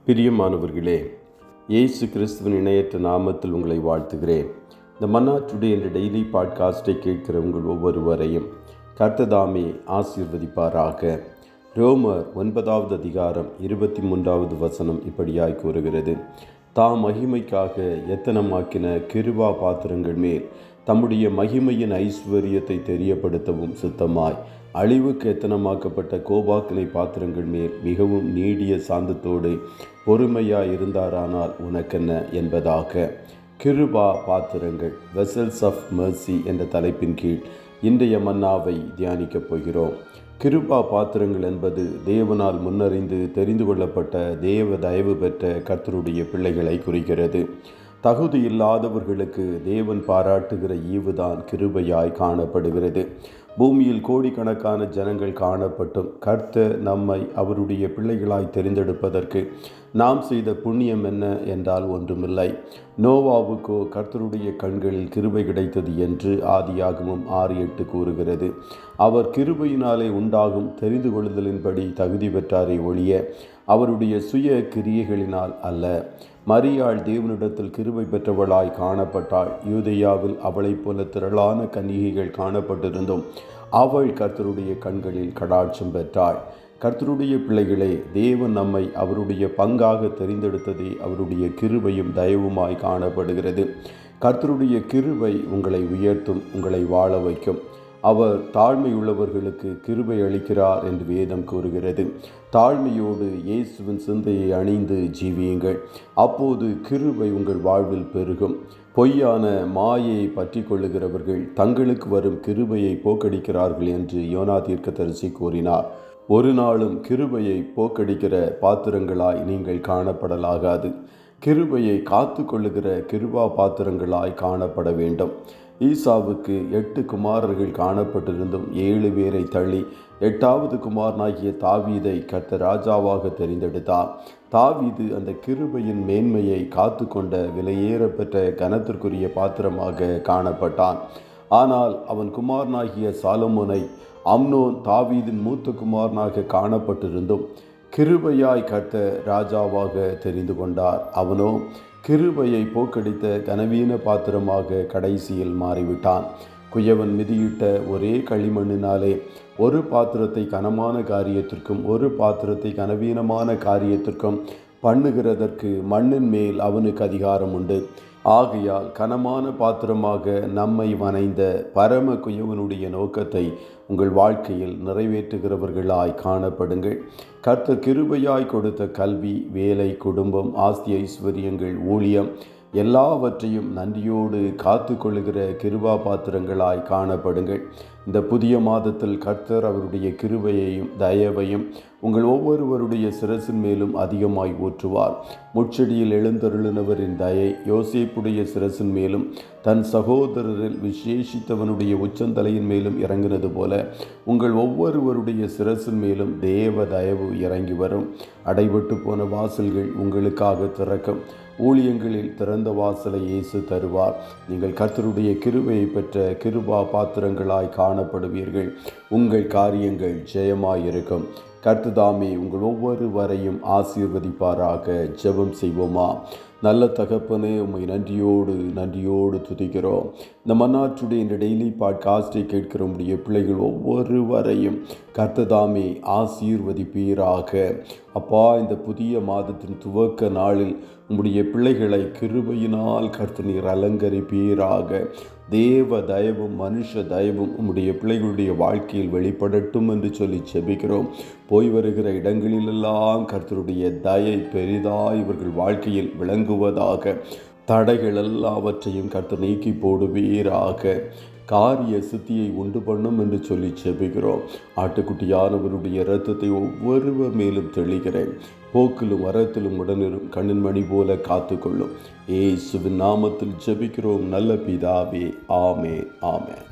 பிரியமானவர்களே, இயேசு கிறிஸ்துவின் இணையற்ற நாமத்தில் உங்களை வாழ்த்துகிறேன். இந்த மன்னா டுடே என்ற டெய்லி பாட்காஸ்டை கேட்கிற உங்கள் ஒவ்வொருவரையும் கர்த்தர் ஆசீர்வதிப்பாராக. ரோமர் 9வது அதிகாரம் 23வது வசனம் இப்படியாய் கூறுகிறது: தாம் மகிமைக்காக எத்தனமாக்கின கிருபா பாத்திரங்கள் மேல் தம்முடைய மகிமையின் ஐஸ்வர்யத்தை தெரியப்படுத்தவும் சித்தமாய் அழிவுக்கு எத்தனமாக்கப்பட்ட கோபாக்கினை பாத்திரங்கள் மேல் மிகவும் நீடிய சாந்தத்தோடு பொறுமையாய் இருந்தாரானால் உனக்கென்ன என்பதாக. கிருபா பாத்திரங்கள், வெசல்ஸ் ஆஃப் மெர்சி என்ற தலைப்பின் கீழ் இன்றைய மன்னாவை தியானிக்கப் போகிறோம். கிருபா பாத்திரங்கள் என்பது தேவனால் முன்னறிந்து தெரிந்து கொள்ளப்பட்ட தேவ தயவு பெற்ற கர்த்தருடைய பிள்ளைகளை குறிக்கிறது. தகுதி இல்லாதவர்களுக்கு தேவன் பாராட்டுகிற ஈவுதான் கிருபையாய் காணப்படுகிறது. பூமியில் கோடிக்கணக்கான ஜனங்கள் காணப்பட்டும் கர்த்தர் நம்மை அவருடைய பிள்ளைகளாய் தெரிந்தெடுப்பதற்கு நாம் செய்த புண்ணியம் என்ன என்றால் ஒன்றுமில்லை. நோவாவுக்கோ கர்த்தருடைய கண்களில் கிருபை கிடைத்தது என்று ஆதியாகமம் 6:8 கூறுகிறது. அவர் கிருபையினாலே உண்டாகும் தெரிந்து கொள்ளுதலின்படி தகுதி பெற்றாரே ஒழிய அவருடைய சுய கிரியைகளினால் அல்ல. மரியாள் தேவனிடத்தில் கிருபை பெற்றவளாய் காணப்பட்டாள். யூதேயாவில் அவளைப் போல திரளான கன்னிகைகள் காணப்பட்டிருந்தும் அவள் கர்த்தருடைய கண்களில் கடாட்சம் பெற்றாள். கர்த்தருடைய பிள்ளைகளே, தேவன் நம்மை அவருடைய பங்காக தெரிந்தெடுத்ததே அவருடைய கிருபையும் தயவுமாய் காணப்படுகிறது. கர்த்தருடைய கிருபை உங்களை உயர்த்தும், உங்களை வாழ வைக்கும். அவர் தாழ்மையுள்ளவர்களுக்கு கிருபை அளிக்கிறார் என்று வேதம் கூறுகிறது. தாழ்மையோடு இயேசுவின் சிந்தையை அணிந்து ஜீவியுங்கள். அப்போது கிருபை உங்கள் வாழ்வில் பெருகும். பொய்யான மாயையை பற்றி கொள்ளுகிறவர்கள் தங்களுக்கு வரும் கிருபையை போக்கடிக்கிறார்கள் என்று யோனா தீர்க்கதரிசி கூறினார். ஒரு நாளும் கிருபையை போக்கடிக்கிற பாத்திரங்களாய் நீங்கள் காணப்படலாகாது. கிருபையை காத்து கொள்ளுகிற கிருபா பாத்திரங்களாய் காணப்பட வேண்டும். ஈசாவுக்கு 8 குமாரர்கள் காணப்பட்டிருந்தும் 7 பேரை தள்ளி 8வது குமாரனாகிய தாவீதை கர்த்தர் ராஜாவாக தெரிந்தெடுத்தார். தாவீது அந்த கிருபையின் மேன்மையை காத்து கொண்ட விலையேறப்பெற்ற கனத்திற்குரிய பாத்திரமாக காணப்பட்டான். ஆனால் அவன் குமாரனாகிய சாலமோனை அம்னோன் தாவீதின் மூத்த குமாரனாக காணப்பட்டிருந்தும் கிருபையாய் கர்த்தர் ராஜாவாக தெரிந்து கொண்டார். அவனோ கிருபையை போக்கடித்த கனவீன பாத்திரமாக கடைசியில் மாறிவிட்டான். குயவன் மிதியிட்ட ஒரே களிமண்ணினாலே ஒரு பாத்திரத்தை கனமான காரியத்திற்கும் ஒரு பாத்திரத்தை கனவீனமான காரியத்திற்கும் பண்ணுகிறதற்கு மண்ணின் மேல் அவனுக்கு அதிகாரம் உண்டு. ஆகையால் கனமான பாத்திரமாக நம்மை வனைந்த பரம குயவனுடைய நோக்கத்தை உங்கள் வாழ்க்கையில் நிறைவேற்றுகிறவர்களாய் காணப்படுங்கள். கர்த்தர் கிருபையாய் கொடுத்த கல்வி, வேலை, குடும்பம், ஆஸ்தி, ஐஸ்வர்யங்கள், ஊழியம் எல்லாவற்றையும் நன்றியோடு காத்து கொள்ளுகிற கிருபா பாத்திரங்களாய் காணப்படுங்கள். இந்த புதிய மாதத்தில் கர்த்தர் அவருடைய கிருபையையும் தயவையும் உங்கள் ஒவ்வொருவருடைய சிரசின் மேலும் அதிகமாய் ஊற்றுவார். முட்செடியில் எழுந்தருளினவரின் தயை யோசேப்புடைய சிரசின் மேலும் தன் சகோதரரில் விசேஷித்தவனுடைய உச்சந்தலையின் மேலும் இறங்கினது போல உங்கள் ஒவ்வொருவருடைய சிரசின் மேலும் தேவ தயவு இறங்கி வரும். அடைபட்டு போன வாசல்கள் உங்களுக்காக திறக்கும். ஊழியங்களில் திறந்த வாசலை இயேசு தருவார். நீங்கள் கர்த்தருடைய கிருபையை பெற்ற கிருபா பாத்திரங்களாய் காணப்படுவீர்கள். உங்கள் காரியங்கள் ஜெயமாயிருக்கும். கர்த்தர் உங்கள் ஒவ்வொருவரையும் ஆசீர்வதிப்பாராக. ஜெபம் செய்வோமா? நல்ல தகப்பனே, உம்மை நன்றியோடு துதிக்கிறோம். இந்த மன்னா டுடே என்ற டெய்லி பாட்காஸ்டை கேட்கிற உம்முடைய பிள்ளைகள் ஒவ்வொருவரையும் கர்த்தர் ஆசீர்வதிப்பீராக. அப்பா, இந்த புதிய மாதத்தின் துவக்க நாளில் உம்முடைய பிள்ளைகளை கிருபையினால் கர்த்தர் நீர் அலங்கரிப்பீராக. தேவ தயவும் மனுஷ தயவும் உம்முடைய பிள்ளைகளுடைய வாழ்க்கையில் வெளிப்படட்டும் என்று சொல்லி ஜெபிக்கிறோம். போய் வருகிற இடங்களிலெல்லாம் கர்த்தருடைய தயை பெரிதாய் இவர்கள் வாழ்க்கையில் விளங்குவதாக. தடைகள் எல்லாவற்றையும் கர்த்தர் நீக்கி போடுவீராக. காரிய சித்தியை உண்டு பண்ணும் என்று சொல்லி ஜெபிக்கிறோம். ஆட்டுக்குட்டியானவருடைய இரத்தத்தை ஒவ்வொருவர் மேலும் தெளிகிறேன். போக்கிலும் வரத்திலும் உடனிரும் கண்ணின் மணி போல காத்துக்கொள்ளும். இயேசுவின் நாமத்தில் ஜெபிக்கிறோம் நல்ல பிதாவே. ஆமென்.